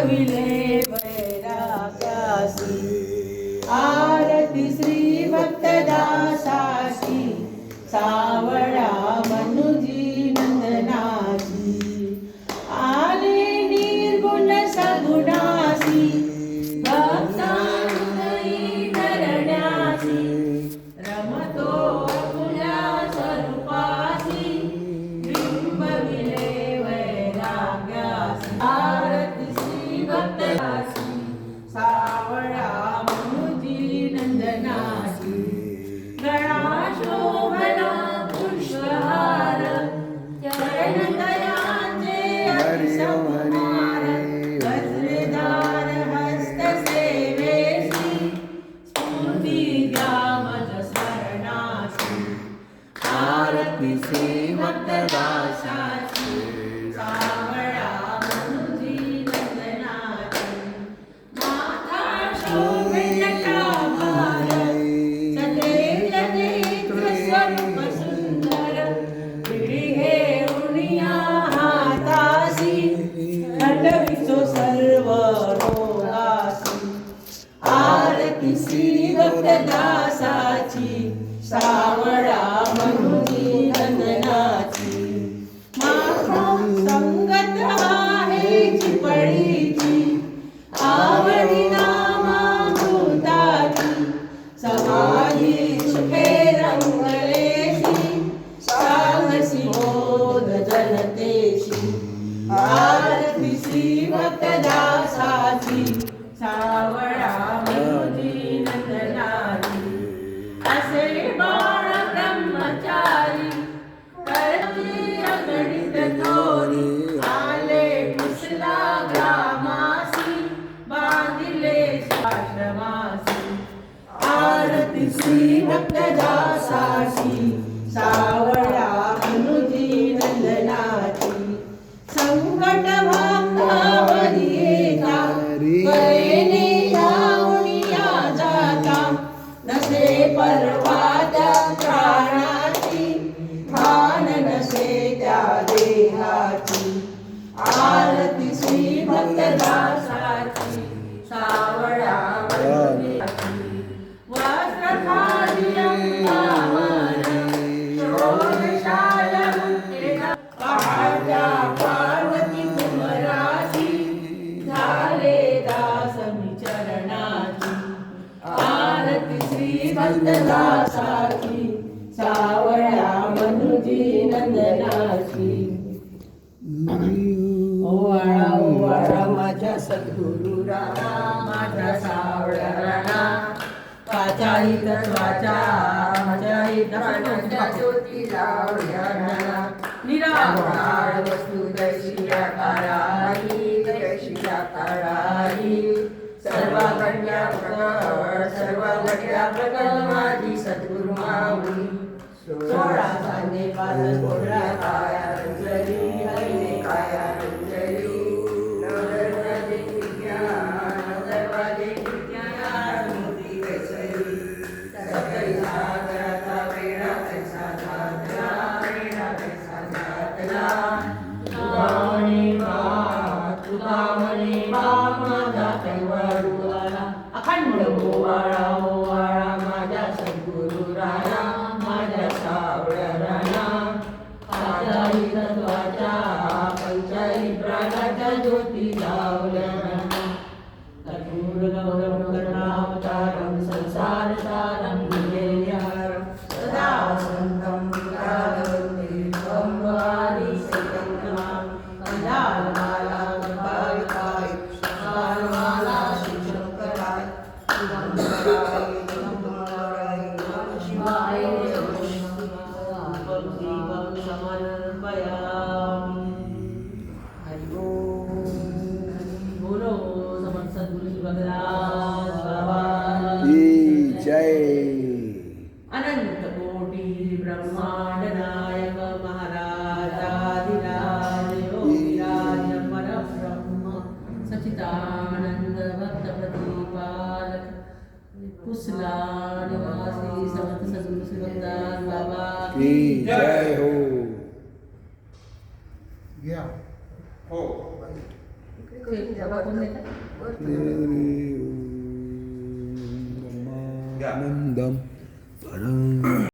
बिंबविले वैराग्यासी आरती श्री भक्तदासाची सावळा मनुजी नंदनाची आले निर्गुण सगुणासी भक्तानुदयी धरण्यासी रमतो अकुल्या स्वरूपासी बिंबविले वैराग्यासी आरती श्री भक्तदासी सावळा मनुजी नंदनाची गळा शोभना पुष्पहार चरणदयांचे अतिसंहार वज्रधार हस्तसेवेसी स्फूर्ती द्या मज स्मरणासी आरती श्री भक्तदासाची सावळा मनुजी नंदनाची माथा शोभे नटाभार सतेज नेत्र स्वरूप सुंदर पिढी घेऊनिया हातासी हटविसो सर्व रोगासी आरती श्री भक्तदासाची सावळा मनुजी नंदनाची माखो संगत आहे चिपळीची आवडी नामामृताची समाधी सुखे रंगलेशी साहसी बोध जनतेशी आरती श्री भक्तदासाची सावळा मनुजी नंदनाची असे बाळ ब्रह्मचारी करती अगणित थोरी आले कुशला ग्रामासी बांधिले आश्रमासी आरती श्री भक्तदासाची सावळा मनुजी नंदनाची संकट भक्तावरी येता करेने धावणिया जाता नसे परवा त्या प्राणाची भान नसे त्या देहाची आरती श्री भक्तदासाची सावळा मनुजी वस्त्रधारी अंगावर शोभशाल मुद्रेला पहाट्या पार्वती कुमराची झाले दास मी चरणाची आरती श्री भक्तदासाची सावळा मनुजी नंदनाची ओवाळा माझ्या सद्गुरु राणा माझ्या सावळ्या राणा काचाही तत्वाच्या माझ्याही प्राणांच्या ज्योती लावल्या राणा निराकार वस्तू दर्शी आकाराही दर्शी आकाराही सर्वागण्या प्रकट माझी सद्गुरु माऊली 16 सांगे पाच कोडा काया रंजली हरिने काया रंजली नवदर्वाजे विज्ञान मूर्ती कैसरी सतरी सागराचा वेळा कैसा घातला वेळा कैसा घातला तुझा म्हणे बाप माझा कैवाडूवाला अखंड ओवाळा ओवाळा माझ्या सद्गुरु राणा माझ्या सावळ्या राणा पाचाही तत्वाच्या पंचाही प्राणाच्या ज्योती लावल्या राणा कर्पूर गौरव करुणावतारं संसार सारं भुजगेयं सदा संतं पुरावन्ति त्वं भवानी सैतन्यं कल्याणमाला कृपाविताय शङ्करमाला शिवशङ्कराय शिवशङ्कराय नमः शिवाय दीपं समर्पयामि हरि ओम बोलो समर्थ सद्गुरु भगवान बाबा की जय। अनंत कोटी ब्रह्मांड नायक महाराजाधिराज योगीराज परब्रह्म सच्चिदानंद भक्त प्रतिपालक कुशला निवासी समर्थ सद्गुरु श्री भगवान बाबा की जय हो। घ्या हो कोण देतं? आनंदम परम